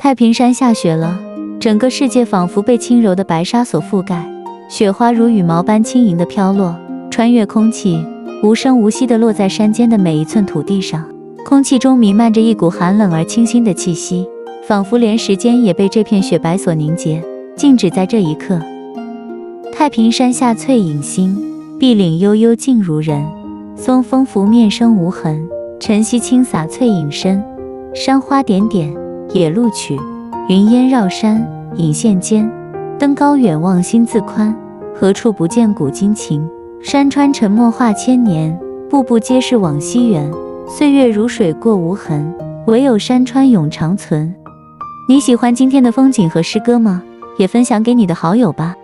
太平山下雪了，整个世界仿佛被轻柔的白纱所覆盖，雪花如羽毛般轻盈地飘落，穿越空气，无声无息地落在山间的每一寸土地上。空气中弥漫着一股寒冷而清新的气息，仿佛连时间也被这片雪白所凝结，静止在这一刻。太平山下翠影新，碧岭悠悠静如人。松风拂面生无痕，晨曦轻洒翠影深。山花点点，野鹿曲，云烟绕山，影线间。登高远望心自宽，何处不见古今情？山川沉默化千年，步步皆是往昔缘。岁月如水过无痕，唯有山川永长存。你喜欢今天的风景和诗歌吗？也分享给你的好友吧。